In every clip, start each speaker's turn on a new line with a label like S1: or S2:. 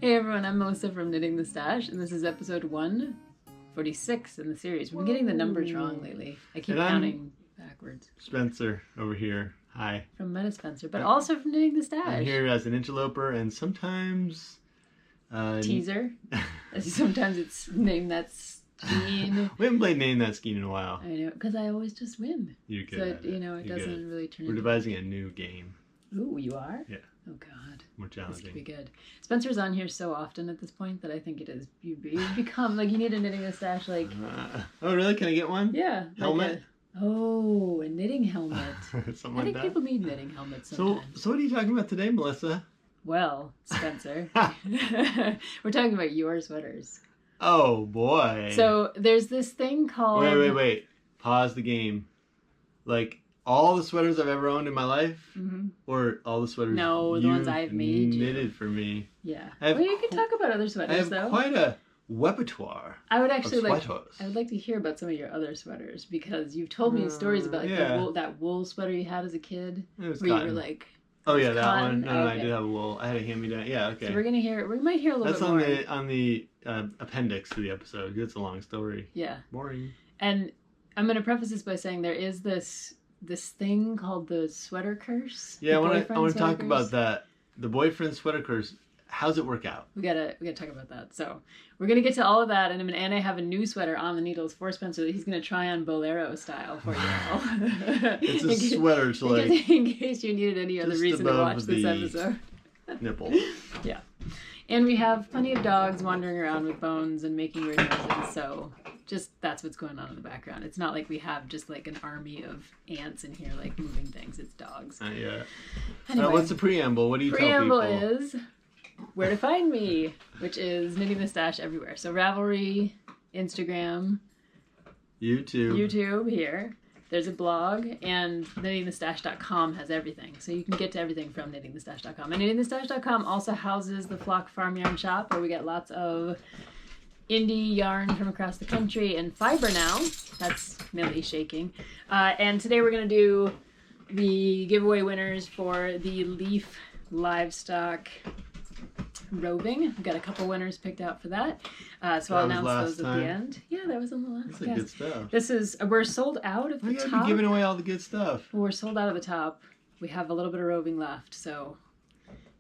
S1: Hey everyone, I'm Melissa from Knitting the Stash, and this is episode 146 in the series. We've been getting the numbers wrong lately. I keep counting backwards.
S2: Spencer over here. Hi.
S1: From Meta Spencer, but also from Knitting the Stash.
S2: I'm here as an interloper and sometimes...
S1: teaser. Sometimes it's Name That Scheme.
S2: We haven't played Name That Scheme in a while.
S1: I know, because I always just win.
S2: You're good.
S1: So, it doesn't really turn
S2: We're devising a new game.
S1: Ooh, you are?
S2: Yeah.
S1: Oh God.
S2: More challenging.
S1: This could be good. Spencer's on here so often at this point that I think it is. You've become, like, you need a Knitting the Stash, like...
S2: oh, really? Can I get one?
S1: Yeah.
S2: Helmet?
S1: Like a knitting helmet.
S2: Something like
S1: I think
S2: that.
S1: People need knitting helmets sometimes.
S2: So what are you talking about today, Melissa?
S1: Well, Spencer, we're talking about your sweaters.
S2: Oh, boy.
S1: So there's this thing called...
S2: Wait. Pause the game. Like... all the sweaters I've ever owned in my life, or all the sweaters
S1: the ones I've made
S2: knitted for me.
S1: Yeah. Well, you can talk about other sweaters,
S2: I have quite a repertoire.
S1: I would actually
S2: of sweaters.
S1: I would like to hear about some of your other sweaters because you've told me stories about that wool sweater you had as a kid.
S2: It was
S1: where
S2: cotton.
S1: you were like,
S2: oh yeah, that
S1: cotton?
S2: one. No, I did have a wool. I had a hand-me-down. Yeah, okay.
S1: So we might hear a little bit more.
S2: That's on the appendix to the episode. It's a long story.
S1: Yeah.
S2: Boring.
S1: And I'm going to preface this by saying there is this thing called the sweater curse.
S2: Yeah, I want to talk about that. The boyfriend sweater curse. How's it work out? We gotta
S1: talk about that. So we're gonna get to all of that, and I have a new sweater on the needles for Spencer that he's gonna try on bolero style for you all.
S2: It's a sweater, so like
S1: in case you needed any other reason to watch this episode.
S2: Nipple.
S1: Yeah, and we have plenty of dogs wandering around with bones and making weird noises. So that's what's going on in the background. It's not like we have just like an army of ants in here like moving things. It's dogs.
S2: Yeah.
S1: Anyway,
S2: what's the preamble? What do you tell people?
S1: Preamble is where to find me, which is Knitting the Stash everywhere. So Ravelry, Instagram, YouTube here. There's a blog, and knittingthestash.com has everything. So you can get to everything from knittingthestash.com. And knittingthestash.com also houses the Flock Farm Yarn Shop, where we get lots of indie yarn from across the country and fiber now. That's Millie shaking. And today we're going to do the giveaway winners for the Leaf Livestock roving. We've got a couple winners picked out for that. So I'll announce those at the end. Yeah, that was on the last.
S2: That's good stuff.
S1: This is, we're sold out of the top.
S2: We gotta be giving away all the good stuff.
S1: We're sold out of the top. We have a little bit of roving left, so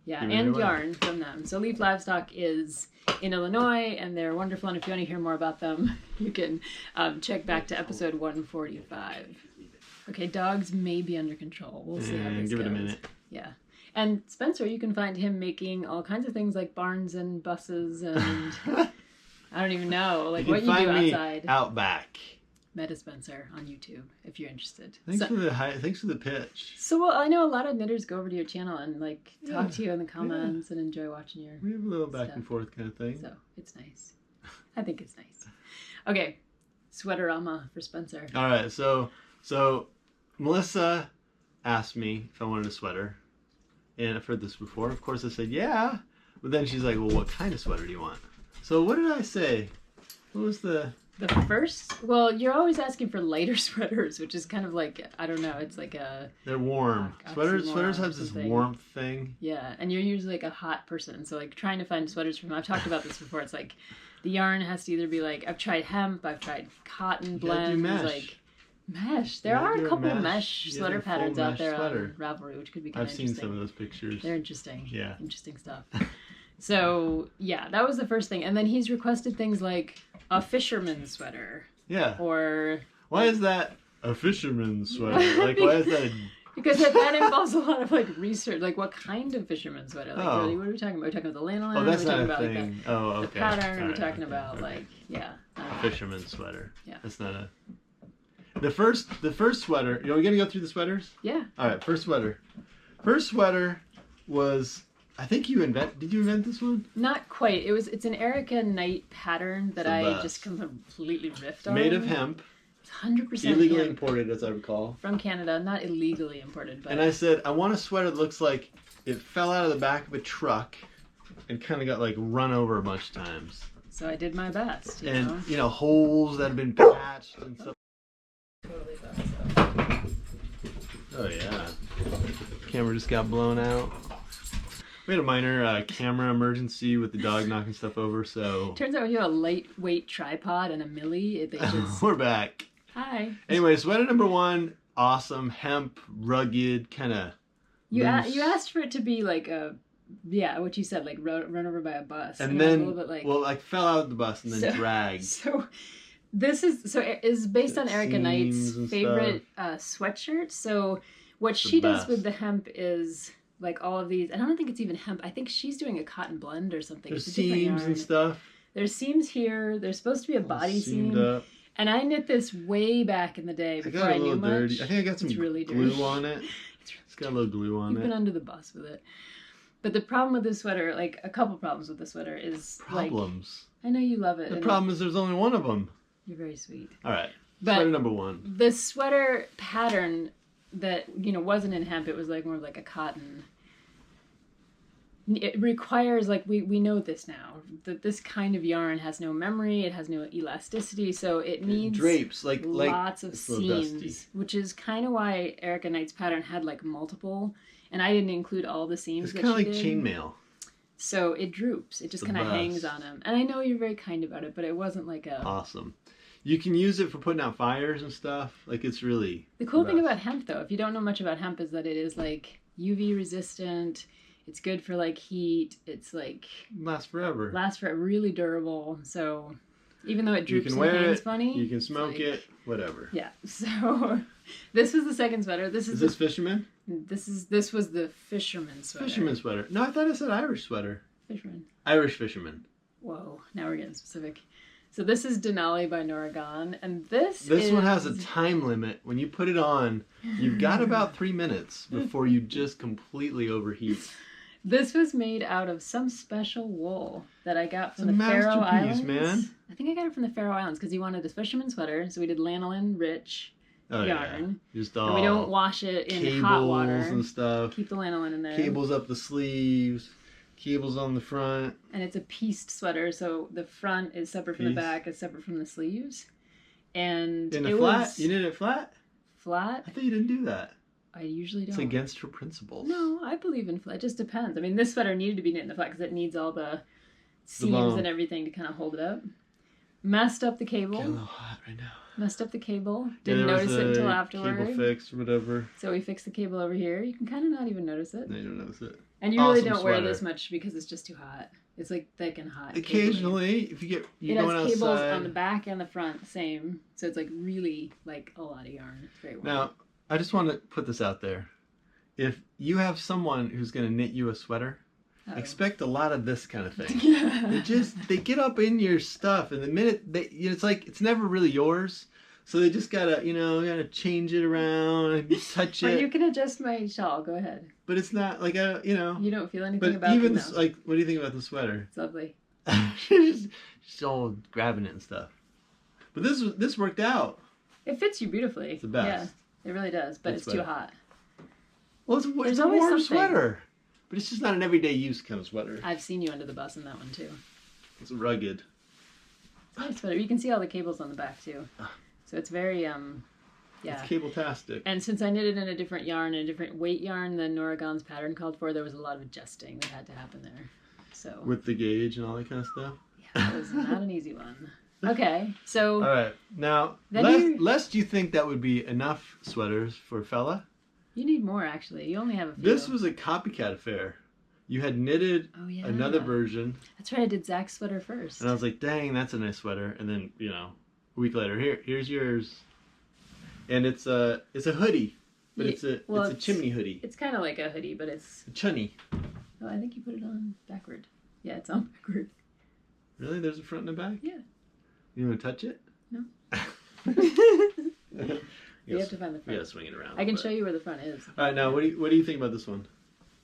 S1: yeah, and yarn from them. So Leaf Livestock is in Illinois, and they're wonderful. And if you want to hear more about them, you can check back to episode 145. Okay, dogs may be under control. We'll see how this goes.
S2: Give it a minute.
S1: Yeah. And Spencer, you can find him making all kinds of things like barns and buses and I don't even know, like what you do outside.
S2: Out back.
S1: Meta Spencer on YouTube if you're interested.
S2: Thanks for the pitch.
S1: So well, I know a lot of knitters go over to your channel and like talk to you in the comments and enjoy watching your
S2: We have a little back and forth kind of thing.
S1: So it's nice. I think it's nice. Okay. Sweaterama for Spencer.
S2: Alright, so Melissa asked me if I wanted a sweater. And I've heard this before. Of course I said, yeah. But then she's like, well, what kind of sweater do you want? So what did I say? What was the
S1: first? Well, you're always asking for lighter sweaters, which is kind of like, I don't know, it's like a...
S2: They're warm. Sweaters have this warmth thing.
S1: Yeah, and you're usually like a hot person. So like trying to find sweaters from... I've talked about this before. It's like the yarn has to either be like... I've tried hemp, I've tried cotton blends. Like mesh. There are a couple mesh sweater patterns out there on Ravelry, which could be kind of interesting.
S2: I've seen some of those pictures.
S1: They're interesting.
S2: Yeah.
S1: Interesting stuff. So, yeah, that was the first thing. And then he's requested things like a fisherman's sweater.
S2: Yeah.
S1: Or...
S2: Why is that a fisherman's sweater? Like, why is that...
S1: Because that involves a lot of, like, research. Like, what kind of fisherman's sweater? Like, really, what are we talking about? Are we talking about the lanolin?
S2: Oh, that's
S1: not
S2: a thing.
S1: The pattern? Are we talking about, like,
S2: fisherman's sweater.
S1: Yeah.
S2: That's not a... The first sweater... Are we going to go through the sweaters?
S1: Yeah.
S2: All right, first sweater. First sweater was... I think did you invent this one?
S1: Not quite. It's an Erika Knight pattern that I just completely riffed on.
S2: Made of hemp.
S1: It's 100%
S2: illegally
S1: hemp.
S2: Imported, as I recall.
S1: From Canada, not illegally imported. But...
S2: And I said, I want a sweater that looks like it fell out of the back of a truck and kind of got like run over a bunch of times.
S1: So I did my best, you
S2: and,
S1: know?
S2: you know, holes that had been patched and stuff.
S1: Totally thought so.
S2: Oh, yeah. Camera just got blown out. We had a minor camera emergency with the dog knocking stuff over, so...
S1: Turns out when you have a lightweight tripod and a millie, they just...
S2: We're back.
S1: Hi.
S2: Anyway, sweater number 1, awesome, hemp, rugged, kind of
S1: You asked for it to be like a... Yeah, what you said, like run over by a bus.
S2: And then,
S1: a little bit like...
S2: well, like fell out of the bus and then dragged.
S1: So this is based on Erika Knight's favorite sweatshirt. So what she does with the hemp is like all of these, and I don't think it's even hemp. I think she's doing a cotton blend or something.
S2: There's seams and stuff.
S1: There's seams here. There's supposed to be a body seam. Up. And I knit this way back in the day before I knew much.
S2: I think I got some glue on it. It's got a little glue on it.
S1: You've been under the bus with it. But the problem with this sweater, like a couple problems with the sweater is
S2: problems.
S1: Like, I know you love it.
S2: The problem is there's only one of them.
S1: You're very sweet.
S2: All right. Sweater number 1.
S1: The sweater pattern that, wasn't in hemp, it was like more like a cotton. It requires, like, we know this now, that this kind of yarn has no memory, it has no elasticity, so it needs
S2: drapes,
S1: lots of seams, which is kind of why Erika Knight's pattern had, like, multiple, and I didn't include all the seams.
S2: It's kind of like chainmail.
S1: So it droops. It just kind of hangs on them. And I know you're very kind about it, but it wasn't like a...
S2: Awesome. You can use it for putting out fires and stuff. Like, it's really...
S1: The cool thing about hemp, though, if you don't know much about hemp, is that it is, like, UV resistant. It's good for, like, heat. It's, like...
S2: Lasts forever.
S1: Really durable. So, even though it droops and hangs funny...
S2: You can smoke it. Whatever.
S1: Yeah. So, this was the second sweater. Is
S2: this fisherman?
S1: This was the fisherman sweater.
S2: Fisherman sweater. No, I thought it said Irish sweater.
S1: Fisherman.
S2: Irish fisherman.
S1: Whoa, now we're getting specific. So this is Denali by Nargis, and this
S2: one has a time limit. When you put it on, you've got about 3 minutes before you just completely overheat.
S1: This was made out of some special wool that I got from the Faroe Islands. Man. I think I got it from the Faroe Islands because he wanted a fisherman sweater, so we did lanolin rich yarn.
S2: Yeah. Just
S1: and we don't wash it in hot water
S2: and stuff.
S1: Keep the lanolin in there.
S2: Cables up the sleeves. Cables on the front.
S1: And it's a pieced sweater, so the front is separate from the back, is separate from the sleeves. And
S2: in a flat? You knit it flat?
S1: Flat?
S2: I thought you didn't do that.
S1: I usually don't.
S2: It's against her principles.
S1: No, I believe in flat. It just depends. I mean, this sweater needed to be knit in the flat because it needs all the seams and everything to kind of hold it up. Messed up the cable.
S2: Getting a little hot right now.
S1: Messed up the cable. Didn't notice it until afterward.
S2: Cable fixed or whatever.
S1: So we fixed the cable over here. You can kind of not even notice it.
S2: No, you don't notice it.
S1: And you really don't wear this much because it's just too hot. It's like thick and hot.
S2: Occasionally, if you going outside. It has
S1: cables on the back and the front, same. So it's like really like a lot of yarn. It's very warm.
S2: Now, I just want to put this out there. If you have someone who's going to knit you a sweater, expect a lot of this kind of thing. They get up in your stuff, and the minute it's like it's never really yours. So they just gotta change it around and touch it.
S1: Or you can adjust my shawl. Go ahead.
S2: But it's not like You
S1: don't feel anything about
S2: it. But even
S1: like,
S2: what do you think about the sweater?
S1: It's lovely.
S2: She's all grabbing it and stuff. But this worked out.
S1: It fits you beautifully.
S2: It's the best.
S1: Yeah, it really does. But it's too hot.
S2: Well, it's a warm sweater. But it's just not an everyday use kind of sweater.
S1: I've seen you under the bus in that one too.
S2: It's rugged.
S1: It's a nice sweater. You can see all the cables on the back too. So it's very
S2: It's cable-tastic.
S1: And since I knitted in a different yarn, a different weight yarn than Nargis' pattern called for, there was a lot of adjusting that had to happen there. So
S2: with the gauge and all that kind of stuff?
S1: Yeah, it was not an easy one. Okay, so...
S2: All right. Now, lest you think that would be enough sweaters for a fella.
S1: You need more, actually. You only have a few.
S2: This was a copycat affair. You had knitted another version.
S1: That's right, I did Zach's sweater first.
S2: And I was like, dang, that's a nice sweater. And then, a week later, here's yours. And it's a hoodie. But it's a chimney hoodie.
S1: It's kind of like a hoodie, but it's...
S2: A chunny.
S1: Oh, I think you put it on backward. Yeah, it's on backward.
S2: Really? There's a front and a back?
S1: Yeah.
S2: You want to touch it?
S1: No. You have to find the front.
S2: You gotta swing it around.
S1: I can show you where the front is.
S2: All right, now what do you think about this one?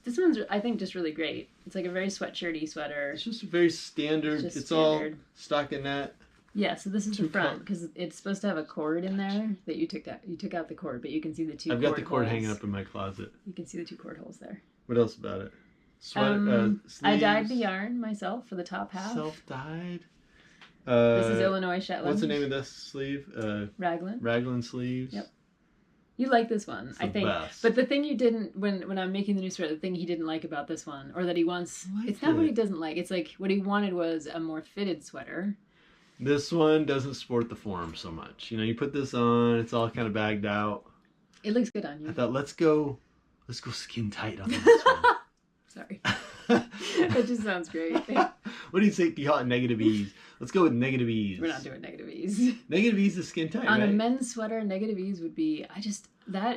S1: This one's, I think, just really great. It's like a very sweatshirty sweater.
S2: It's just very standard. It's all stockinette.
S1: Yeah, so this is the front because it's supposed to have a cord in there that you took out. You took out the cord, but you can see the two.
S2: I've got the cord hanging up in my closet.
S1: You can see the two cord holes there.
S2: What else about it? Sweater.
S1: I dyed the yarn myself for the top half.
S2: Self-dyed.
S1: This is Illinois Shetland.
S2: What's the name of this sleeve?
S1: Raglan.
S2: Raglan sleeves.
S1: Yep. You like this one,
S2: It's
S1: I
S2: the
S1: think.
S2: best.
S1: But the thing you didn't, when I'm making the new sweater, the thing he didn't like about this one, or that he wants,
S2: I liked
S1: it's not what
S2: it.
S1: he doesn't like. It's like what he wanted was a more fitted sweater.
S2: This one doesn't sport the form so much. You know, you put this on, it's all kind of bagged out.
S1: It looks good on you.
S2: I thought, let's go skin tight on this one.
S1: Sorry. That just sounds great.
S2: What do you say? You call it negative ease. Let's go with negative ease.
S1: We're not doing negative ease.
S2: Negative ease is skin tight,
S1: On
S2: right?
S1: a men's sweater, negative ease would be,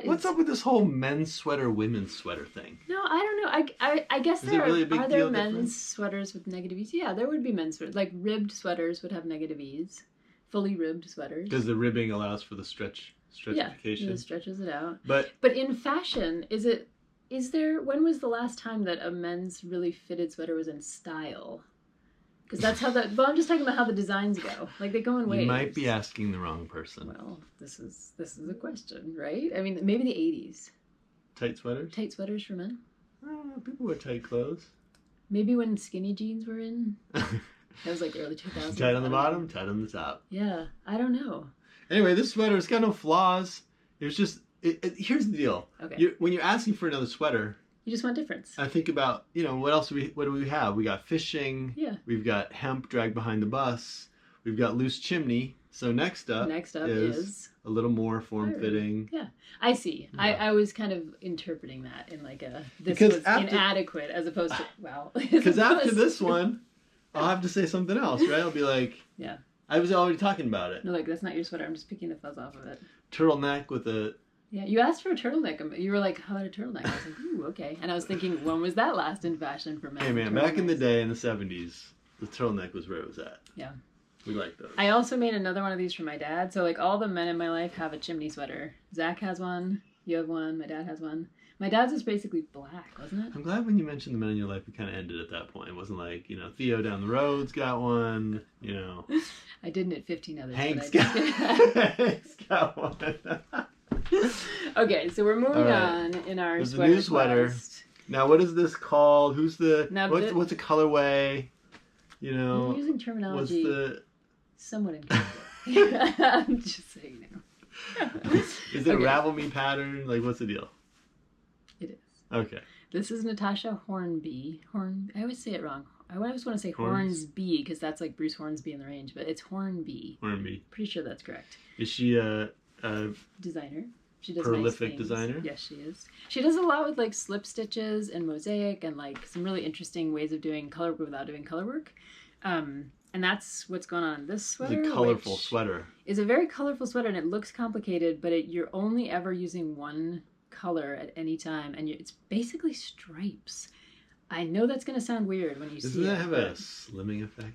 S2: What's up with this whole men's sweater, women's sweater thing?
S1: No, I don't know. I guess
S2: Is it
S1: there
S2: really a big
S1: are there
S2: deal
S1: men's
S2: difference?
S1: sweaters with negative ease. Yeah, there would be men's sweaters. Like ribbed sweaters would have negative ease. Fully ribbed sweaters.
S2: Because the ribbing allows for the stretchification.
S1: Yeah, it stretches it out.
S2: But
S1: in fashion, when was the last time that a men's really fitted sweater was in style? Because that's how I'm just talking about how the designs go. Like they go in waves.
S2: you might be asking the wrong person.
S1: Well, this is a question, right? I mean, maybe the 80s.
S2: Tight sweaters?
S1: Tight sweaters for men?
S2: I don't know. People wear tight clothes.
S1: Maybe when skinny jeans were in. That was like early 2000s.
S2: Tight on the bottom, tight on the top.
S1: Yeah, I don't know.
S2: Anyway, this sweater, it's got no flaws. It was just, here's the deal.
S1: Okay.
S2: When you're asking for another sweater,
S1: You just want difference.
S2: I think about, what else what do we have? We got fishing.
S1: Yeah.
S2: We've got hemp dragged behind the bus. We've got loose chimney. So next up is a little more form-fitting.
S1: Yeah, I see.
S2: Yeah.
S1: I was kind of interpreting that in like this
S2: Because
S1: was
S2: after-
S1: inadequate as opposed to, wow.
S2: Because after this one, I'll have to say something else, right? I'll be like,
S1: yeah.
S2: I was already talking about it.
S1: No, like, that's not your sweater. I'm just picking the fuzz off of it.
S2: Turtleneck with a...
S1: Yeah, you asked for a turtleneck. You were like, how about a turtleneck? I was like, ooh, okay. And I was thinking, when was that last in fashion for men?
S2: Hey man, back in the
S1: Turtlenecks.
S2: day in the 70s, the turtleneck was where it was at.
S1: Yeah.
S2: We like those.
S1: I also made another one of these for my dad. So, like, all the men in my life have a chimney sweater. Zach has one. You have one. My dad has one. My dad's is basically black, wasn't it?
S2: I'm glad when you mentioned the men in your life, we kind of ended at that point. It wasn't like, Theo down the road's got one,
S1: I did knit 15 others.
S2: Hank's
S1: but I
S2: Hank's got one.
S1: Okay, so we're moving
S2: All right.
S1: on in our
S2: There's a
S1: sweater
S2: new sweater.
S1: quest.
S2: Now, what is this called? Who's the,
S1: Now,
S2: what's a colorway?
S1: You're using
S2: What's
S1: terminology
S2: the,
S1: somewhat incorrectly. I'm just saying now.
S2: is it
S1: Okay.
S2: a Ravel Me pattern? Like, what's the deal?
S1: It is.
S2: Okay.
S1: This is Nataja Hornby. I always say it wrong. I always want to say
S2: Horns-
S1: Hornsby because that's like Bruce Hornsby in The Range, but it's Hornby.
S2: Hornby.
S1: Pretty sure that's correct.
S2: Is she a
S1: Designer. She does
S2: prolific
S1: nice things.
S2: designer?
S1: Yes, she is. She does a lot with like slip stitches and mosaic and like some really interesting ways of doing color work without doing color work. And that's what's going on in this sweater.
S2: It's a colorful
S1: which
S2: sweater.
S1: is a very colorful sweater, and it looks complicated, but you're only ever using one color at any time, and it's basically stripes. I know that's going to sound weird when you see
S2: Doesn't that
S1: it.
S2: have a slimming effect?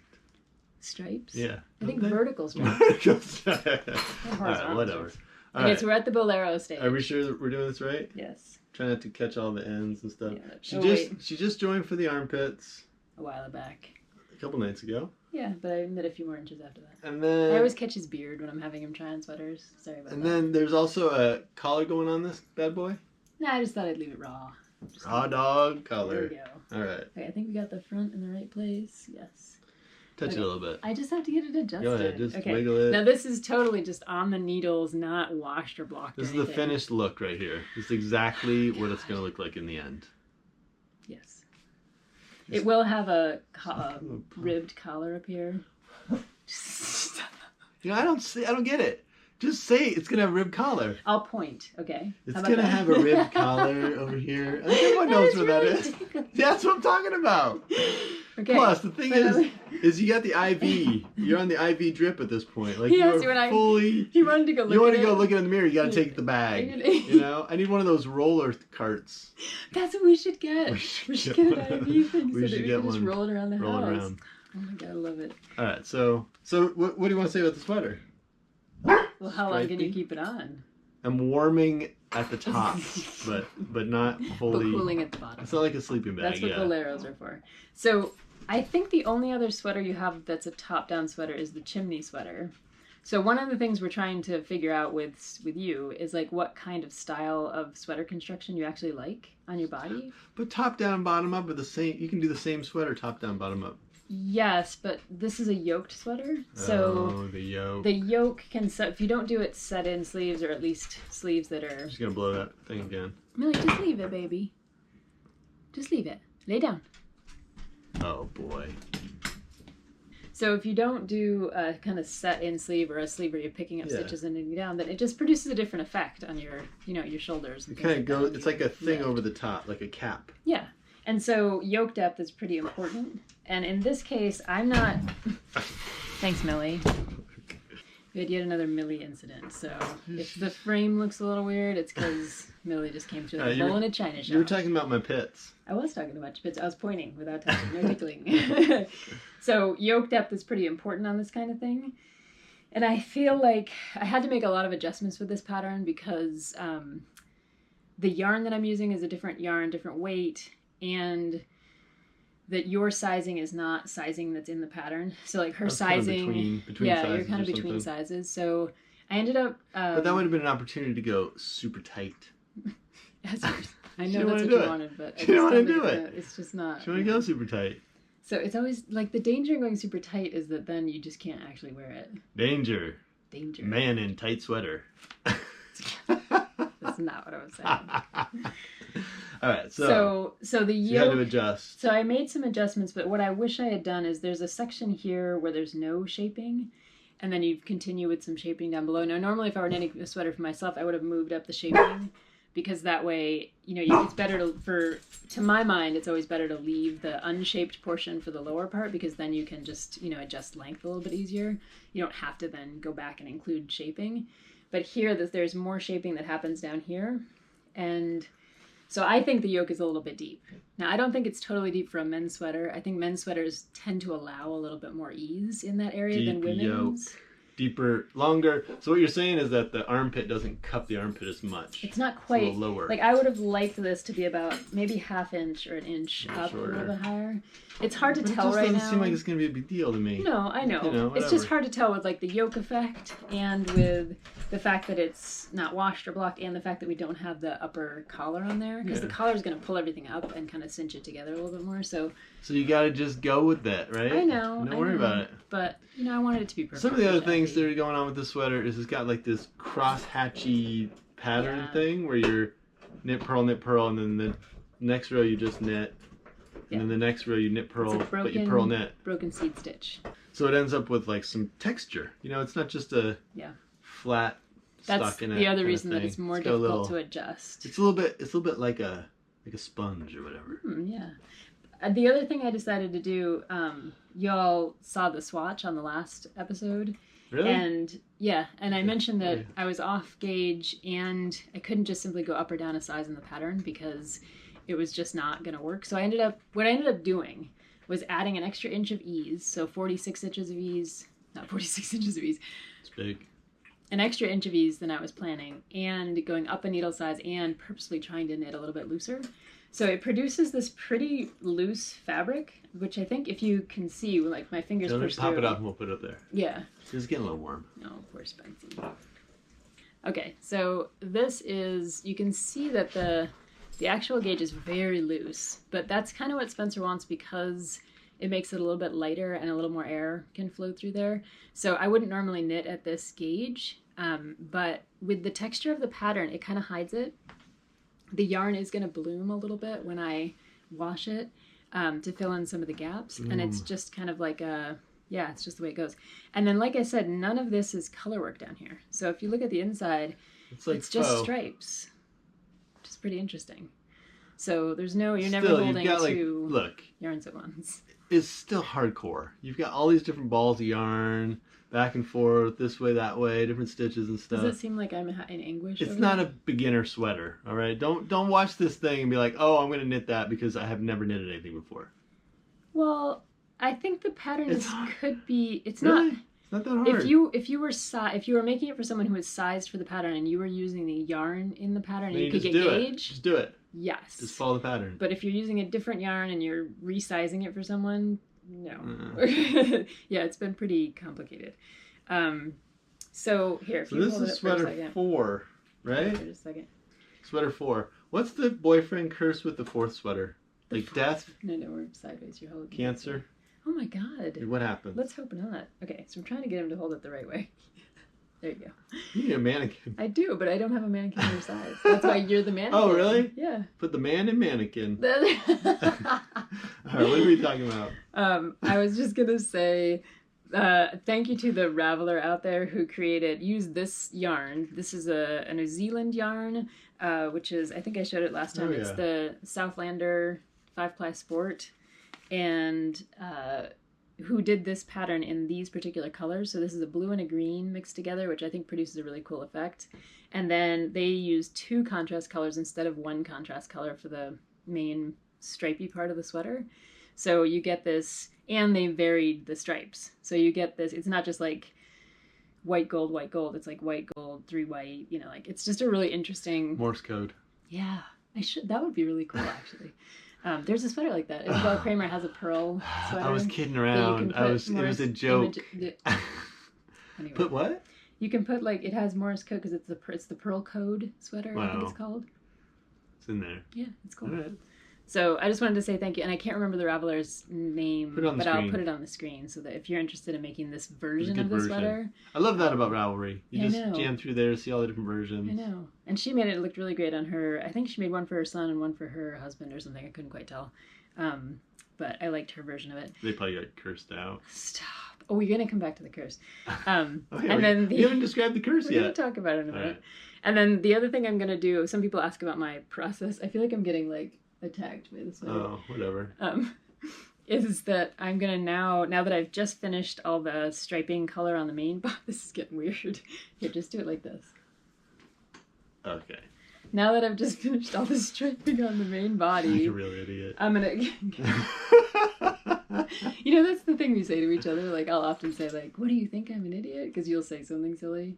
S1: Stripes?
S2: Yeah.
S1: I think
S2: Don't they?
S1: vertical stripes.
S2: Vertical stripes.
S1: Not
S2: All right,
S1: horizontal
S2: whatever.
S1: stripes.
S2: All
S1: Okay,
S2: right.
S1: so we're at the bolero stage.
S2: Are we sure that we're doing this right?
S1: Yes.
S2: Try not to catch all the ends and stuff.
S1: Yeah. Wait.
S2: She just joined for the armpits
S1: A while back.
S2: a couple nights ago.
S1: Yeah, but I knit a few more inches after that.
S2: And
S1: I
S2: then
S1: always catch his beard when I'm having him try on sweaters. Sorry about that.
S2: then there's also a collar going on this bad boy.
S1: Nah, I just thought I'd leave it raw. Just
S2: Raw dog
S1: There
S2: collar.
S1: we go.
S2: All right.
S1: Okay, I think we got the front in the right place. Yes.
S2: Touch
S1: Okay.
S2: it a little bit.
S1: I just have to get it adjusted.
S2: Go ahead, just
S1: okay.
S2: wiggle it.
S1: Now this is totally just on the needles, not washed or blocked.
S2: This
S1: or
S2: is the
S1: anything.
S2: finished look right here. This is exactly what it's going to look like in the end.
S1: Yes. It will have a ribbed collar up here.
S2: I don't get it. Just say it's going to have a rib collar.
S1: I'll point, okay?
S2: It's
S1: How about
S2: going to
S1: that?
S2: have a rib collar over here. I think everyone knows where that is. That's what I'm talking about.
S1: Okay.
S2: Plus, the thing
S1: But
S2: is you got the IV. You're on the IV drip at this point. Like
S1: Yes,
S2: you
S1: when
S2: are
S1: I-
S2: fully.
S1: He wanted to go look
S2: You want
S1: at
S2: to go
S1: it.
S2: look in the mirror. You got to take the bag. I need one of those roller carts.
S1: That's what we should get.
S2: We
S1: We
S2: should
S1: should
S2: get
S1: get an
S2: one.
S1: IV thing
S2: We
S1: so
S2: should
S1: that we
S2: get
S1: can just
S2: one.
S1: roll it around the
S2: Roll it
S1: house.
S2: around.
S1: Oh my god, I love it.
S2: All right. So what do you want to say about the sweater?
S1: Well, how long can you
S2: Stripey?
S1: keep it on?
S2: I'm warming at the top, but not
S1: But
S2: fully.
S1: cooling at the bottom.
S2: It's not like a sleeping bag.
S1: That's what
S2: yeah.
S1: boleros are for. So I think the only other sweater you have that's a top-down sweater is the chimney sweater. So one of the things we're trying to figure out with you is like what kind of style of sweater construction you actually like on your body.
S2: But top down, bottom up are the same. You can do the same sweater top down, bottom up.
S1: Yes, but this is a yoked sweater, so
S2: the yoke.
S1: The yoke can set, if you don't do it set in sleeves, or at least sleeves that are...
S2: Just gonna blow that thing again.
S1: Millie, just leave it, baby. Just leave it. Lay down.
S2: Oh boy.
S1: So if you don't do a kind of set in sleeve, or a sleeve where you're picking up stitches and knitting down, then it just produces a different effect on your, your shoulders.
S2: It kind of goes, it's like a thing over the top, like a cap.
S1: Yeah. And so yoke depth is pretty important. And in this case, I'm not... Thanks, Millie. We had yet another Millie incident. So if the frame looks a little weird, it's because Millie just came through the hole in a china shop.
S2: You were talking about my pits.
S1: I was talking about your pits. I was pointing without touching, no tickling. So yoke depth is pretty important on this kind of thing. And I feel like I had to make a lot of adjustments with this pattern because the yarn that I'm using is a different yarn, different weight, and that your sizing is not sizing that's in the pattern. So like her sizing,
S2: kind of between sizes,
S1: you're kind of between sizes. So I ended up...
S2: but that would have been an opportunity to go super tight.
S1: I know that's what you wanted, but
S2: you don't want to do it.
S1: It's just not...
S2: You want to go super tight.
S1: So it's always, like, the danger in going super tight is that then you just can't actually wear it.
S2: Danger.
S1: Danger.
S2: Man in tight sweater.
S1: That's not what I was saying.
S2: All right, so
S1: the yoke,
S2: you had to adjust.
S1: So I made some adjustments, but what I wish I had done is there's a section here where there's no shaping, and then you continue with some shaping down below. Now, normally if I were knitting a sweater for myself, I would have moved up the shaping, because that way, it's better to my mind, it's always better to leave the unshaped portion for the lower part, because then you can just, adjust length a little bit easier. You don't have to then go back and include shaping. But here, there's more shaping that happens down here. And so I think the yoke is a little bit deep. Now, I don't think it's totally deep for a men's sweater. I think men's sweaters tend to allow a little bit more ease in that area than women's.
S2: Yoke. Deeper, longer. So what you're saying is that the armpit doesn't cup the armpit as much.
S1: It's not quite.
S2: It's a little lower.
S1: Like, I would have liked this to be about maybe ½ inch or an inch up shorter. A little bit higher. It's hard to tell right now. It doesn't
S2: seem like it's going to be a big deal to me.
S1: No, I know. It's just hard to tell with, like, the yoke effect and with the fact that it's not washed or blocked and the fact that we don't have the upper collar on there. Because the collar is going to pull everything up and kind of cinch it together a little bit more. So you
S2: got to just go with that, right?
S1: I know.
S2: Don't worry about it.
S1: But, I wanted it to be perfect.
S2: Some of the other things that are going on with this sweater is it's got, like, this cross-hatchy pattern thing where you're knit, purl, and then the next row you just knit. And then the next row you knit, purl, but you purl knit.
S1: Broken seed stitch.
S2: So it ends up with like some texture. It's not just a flat stuck in it. That's the
S1: other reason that it's more difficult to adjust.
S2: It's a little bit like a sponge or whatever.
S1: Yeah. The other thing I decided to do, y'all saw the swatch on the last episode.
S2: Really?
S1: And I mentioned that I was off gauge and I couldn't just simply go up or down a size in the pattern because it was just not going to work. So what I ended up doing was adding an extra inch of ease. So 46 inches of ease, not 46 inches of ease.
S2: It's big.
S1: An extra inch of ease than I was planning, and going up a needle size and purposely trying to knit a little bit looser. So it produces this pretty loose fabric, which I think if you can see, like my fingers push through.
S2: Pop it up and we'll put it up there.
S1: Yeah.
S2: It's getting a little warm.
S1: Oh, poor Spency. Okay, so this is, you can see that the actual gauge is very loose, but that's kind of what Spencer wants because it makes it a little bit lighter and a little more air can flow through there. So I wouldn't normally knit at this gauge, but with the texture of the pattern, it kind of hides it. The yarn is going to bloom a little bit when I wash it to fill in some of the gaps, and it's just kind of like it's just the way it goes. And then, like I said, none of this is color work down here. So if you look at the inside, it's just stripes. Which is pretty interesting. So you're never holding two yarns at once.
S2: It's still hardcore. You've got all these different balls of yarn, back and forth, this way, that way, different stitches and stuff.
S1: Does it seem like I'm in anguish?
S2: It's not a beginner sweater, all right? Don't watch this thing and be like, oh, I'm going to knit that because I have never knitted anything before.
S1: Well, I think the pattern could be. It's
S2: really?
S1: not.
S2: It's not that hard.
S1: If you were making it for someone who was sized for the pattern and you were using the yarn in the pattern, and you could get gauge.
S2: Just do it.
S1: Yes.
S2: Just follow the pattern.
S1: But if you're using a different yarn and you're resizing it for someone, no. Yeah, it's been pretty complicated. So here, if you hold it for a second.
S2: This is sweater 4, right?
S1: Wait a second.
S2: Sweater 4. What's the boyfriend curse with the 4th sweater? Like death?
S1: No, we're sideways. You're holding.
S2: Cancer?
S1: Oh my god.
S2: What happened?
S1: Let's hope not. Okay, so I'm trying to get him to hold it the right way. There you go.
S2: You need a mannequin.
S1: I do, but I don't have a mannequin your size. That's why you're the mannequin.
S2: Oh, really?
S1: Yeah.
S2: Put the man in mannequin.
S1: All
S2: right, what are we talking about?
S1: I was just going to say thank you to the Raveler out there who used this yarn. This is a New Zealand yarn, which is, I think I showed it last time.
S2: Oh, yeah.
S1: It's the Southlander 5-ply Sport. And who did this pattern in these particular colors. So this is a blue and a green mixed together, which I think produces a really cool effect. And then they used 2 contrast colors instead of 1 contrast color for the main stripy part of the sweater. So you get this, and they varied the stripes. So you get this, it's not just like white, gold, it's like white, gold, 3 white, you know, like it's just a really interesting...
S2: Morse code.
S1: Yeah, that would be really cool actually. There's a sweater like that. Isabel Kramer has a pearl sweater.
S2: I was kidding around. It was a joke.
S1: Anyway,
S2: Put what?
S1: You can put like, it has Morse code because it's the pearl code sweater.
S2: Wow.
S1: I think it's called.
S2: It's in there.
S1: Yeah, it's cool.
S2: All right.
S1: So I just wanted to say thank you, and I can't remember the Raveler's name, but I'll put it on the screen so that if you're interested in making this version of the sweater.
S2: I love that about Ravelry. You just
S1: know.
S2: jam through there, see all the different versions.
S1: I know. And she made it look really great on her. I think she made one for her son and one for her husband or something. I couldn't quite tell. But I liked her version of it.
S2: They probably got cursed out.
S1: Stop. Oh, we're going to come back to the curse.
S2: You haven't described the curse yet.
S1: We're going to talk about it in a minute.
S2: Right.
S1: And then the other thing I'm going to do, some people ask about my process. I feel like I'm getting like attacked by this sweater.
S2: Oh, whatever.
S1: Is that I'm going to now that I've just finished all the striping color on the main body. This is getting weird. Here, just do it like this.
S2: Okay.
S1: Now that I've just finished all the striping on the main body.
S2: You're a real idiot.
S1: I'm going to... You know, that's the thing we say to each other. Like, I'll often say, like, what do you think, I'm an idiot? Because you'll say something silly.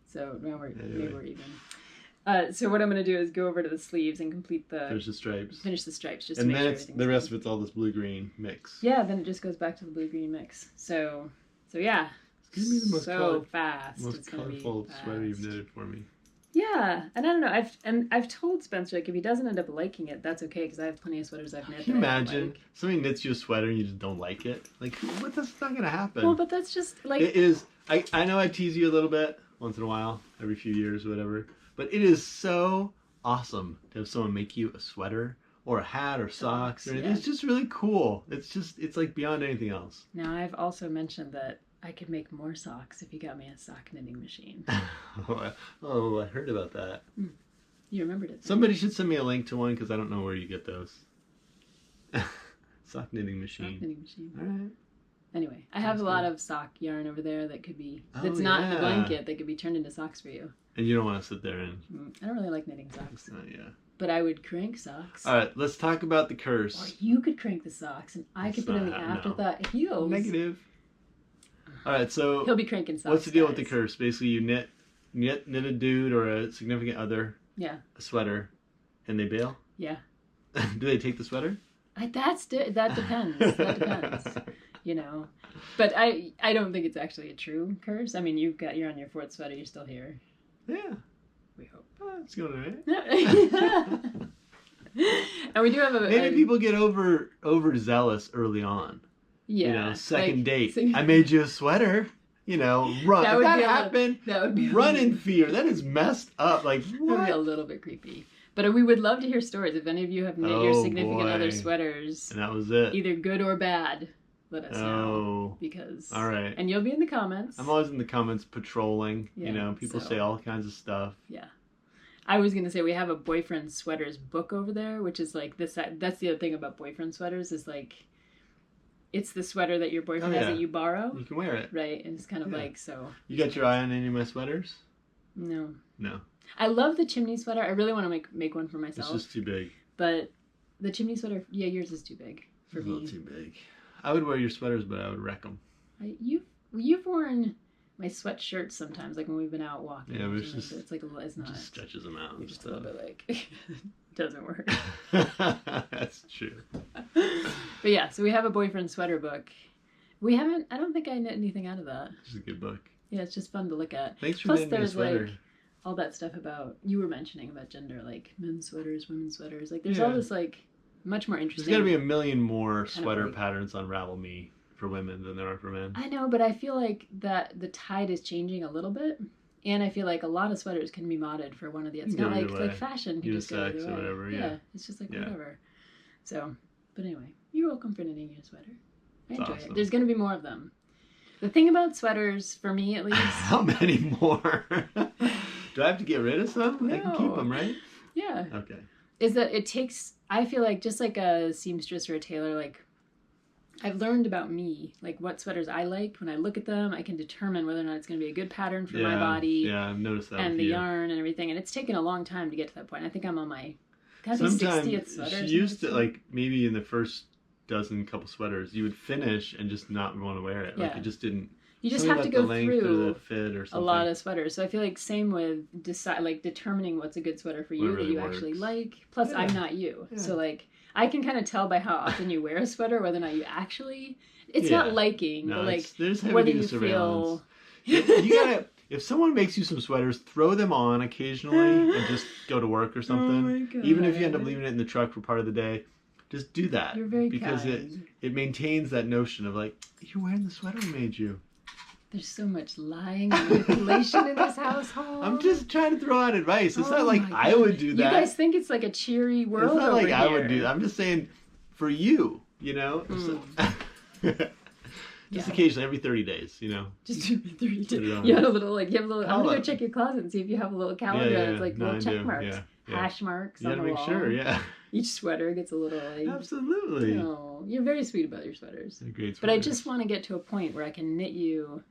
S1: So now maybe we're even. So what I'm going to do is go over to the sleeves and complete
S2: Finish the stripes.
S1: Just
S2: and
S1: to make
S2: then
S1: sure
S2: the rest of it's all this blue-green mix.
S1: Yeah, then it just goes back to the blue-green mix. So yeah.
S2: It's going to be the most
S1: fast.
S2: Most colorful sweater you've knitted for me.
S1: Yeah, and I don't know. I've told Spencer, like, if he doesn't end up liking it, that's okay, because I have plenty of sweaters I've knit.
S2: Can you imagine somebody knits you a sweater and you just don't like it? Like, what? That's not gonna happen.
S1: Well, but that's just like
S2: it is. I know I tease you a little bit once in a while, every few years or whatever, but it is so awesome to have someone make you a sweater or a hat or socks. Or anything. Yeah. It's just really cool. It's like beyond anything else.
S1: Now, I've also mentioned that I could make more socks if you got me a sock knitting machine.
S2: Oh, I heard about that.
S1: You remembered it.
S2: Somebody should send me a link to one because I don't know where you get those. Sock knitting machine.
S1: Sock knitting machine.
S2: All right.
S1: Anyway, I have a lot of sock yarn over there that could be, that's not in the blanket, that could be turned into socks for you.
S2: And you don't want to sit there and...
S1: I don't really like knitting socks.
S2: Yeah.
S1: But I would crank socks.
S2: All right, let's talk about the curse.
S1: Or you could crank the socks and I could put in the afterthought heels.
S2: Negative. All right, so
S1: he'll be cranking socks.
S2: What's the deal with the curse? Basically, you knit a dude or a significant other.
S1: Yeah.
S2: A sweater, and they bail.
S1: Yeah.
S2: Do they take the sweater?
S1: That depends. That depends. You know, but I don't think it's actually a true curse. I mean, you're on your 4th sweater. You're still here.
S2: Yeah.
S1: We hope.
S2: It's going alright. And
S1: we do have
S2: maybe people get overzealous early on.
S1: Yeah.
S2: You know, second date. I made you a sweater. You know, run. That would be run in fear. That is messed up. Like, what?
S1: That would be a little bit creepy. But we would love to hear stories. If any of you have knit your significant other sweaters.
S2: And that was it.
S1: Either good or bad, let us know. Because.
S2: All right.
S1: And you'll be in the comments.
S2: I'm always in the comments patrolling. Yeah, you know, people say all kinds of stuff.
S1: Yeah. I was going to say we have a boyfriend sweaters book over there, which is like this. That's the other thing about boyfriend sweaters is like. It's the sweater that your boyfriend has that you borrow.
S2: You can wear it.
S1: Right, and it's kind of like, so...
S2: You got your eye on any of my sweaters?
S1: No.
S2: No.
S1: I love the chimney sweater. I really want to make one for myself.
S2: It's just too big.
S1: But the chimney sweater, yeah, yours is too big for me.
S2: A little too big. I would wear your sweaters, but I would wreck them.
S1: You've worn my sweatshirts sometimes, like when we've been out walking.
S2: Yeah, but it's just...
S1: It's like, it's not...
S2: It just stretches them out.
S1: Just a little bit like... doesn't work.
S2: That's true.
S1: But yeah, so we have a boyfriend sweater book. I don't think I knit anything out of that.
S2: It's a good book.
S1: Yeah, it's just fun to look at.
S2: Thanks for knitting a sweater.
S1: Like all that stuff about, you were mentioning about gender, like men's sweaters, women's sweaters. Like there's all this like much more interesting.
S2: There's got to be a million more sweater patterns on Ravel Me for women than there are for men.
S1: I know, but I feel like that the tide is changing a little bit. And I feel like a lot of sweaters can be modded for one of the. It's not like fashion can just go either way.
S2: Or whatever,
S1: yeah, it's just like whatever. So, but anyway, you're welcome for knitting your sweater. I enjoy it. There's going to be more of them. The thing about sweaters, for me at least.
S2: How many more? Do I have to get rid of some?
S1: No.
S2: I can keep them, right?
S1: Yeah.
S2: Okay.
S1: Is that it takes. I feel like just like a seamstress or a tailor, like. I've learned about me, like what sweaters I like. When I look at them, I can determine whether or not it's going to be a good pattern for my body.
S2: Yeah, I've noticed that.
S1: And the yarn and everything. And it's taken a long time to get to that point. I think I'm on my
S2: 60th
S1: sweater.
S2: She used to, like, maybe in the first couple sweaters, you would finish and just not want to wear it. Like, it just didn't.
S1: You just have to go through
S2: the fit or
S1: a lot of sweaters. So I feel like same with determining what's a good sweater for you that you actually like. Plus, I'm not you. Yeah. So, like, I can kind of tell by how often you wear a sweater whether or not you actually. It's not liking, but like whether you feel.
S2: You gotta. If someone makes you some sweaters, throw them on occasionally and just go to work or something.
S1: Oh my God.
S2: Even if you end up leaving it in the truck for part of the day, just do that.
S1: You're very
S2: because
S1: kind.
S2: it maintains that notion of like, you're wearing the sweater we made you.
S1: There's so much lying and manipulation in this household.
S2: I'm just trying to throw out advice. It's not like I would do that.
S1: You guys think it's like a cheery world.
S2: It's not like I would
S1: here.
S2: do that. I'm just saying for you, you know? Just occasionally, every 30 days, you know?
S1: Just every 30 days. You have a little, I'm going to go check your closet and see if you have a little calendar that's like little check marks. Hash marks on the wall. You gotta make sure, Each sweater gets a little like...
S2: Absolutely.
S1: Oh, you're very sweet about your sweaters.
S2: They're great sweaters.
S1: But I just want to get to a point where I can knit you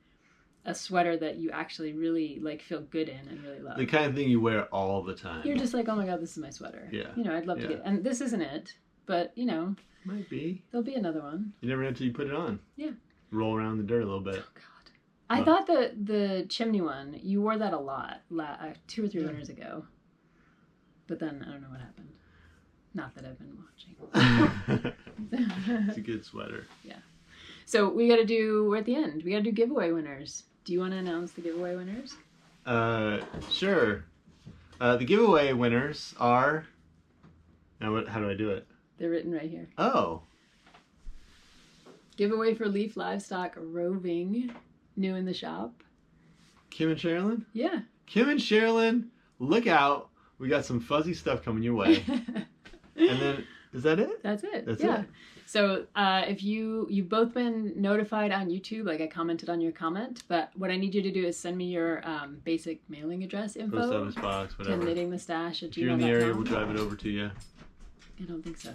S1: a sweater that you actually really like feel good in and really love.
S2: The kind of thing you wear all the time.
S1: You're just like, oh my God, this is my sweater.
S2: Yeah.
S1: You know, I'd love to get... And this isn't it, but, you know...
S2: Might be.
S1: There'll be another one.
S2: You never know until you put it on.
S1: Yeah.
S2: Roll around in the dirt a little bit.
S1: Oh, God. I thought that the chimney one, you wore that a lot 2 or 3 winters ago. But then, I don't know what happened. Not that I've been watching.
S2: It's a good sweater.
S1: Yeah. So we're at the end. We got to do giveaway winners. Do you want to announce the giveaway winners?
S2: Sure. The giveaway winners are... Now, how do I do it?
S1: They're written right here.
S2: Oh.
S1: Giveaway for Leaf Livestock Roving, new in the shop.
S2: Kim and Sherilyn?
S1: Yeah.
S2: Kim and Sherilyn, look out. We got some fuzzy stuff coming your way. And then, is that it?
S1: That's it.
S2: That's
S1: it. So if you've both been notified on YouTube, like I commented on your comment, but what I need you to do is send me your basic mailing address info.
S2: Post office box, whatever.
S1: To knittingthestash@gmail.com.
S2: If you're in the area, we'll drive it over to you.
S1: I don't think so.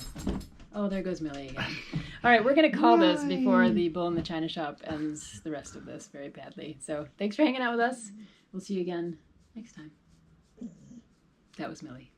S1: Oh, there goes Millie again. All right, we're going to call this before the Bull in the China Shop ends the rest of this very badly. So thanks for hanging out with us. We'll see you again next time. That was Millie.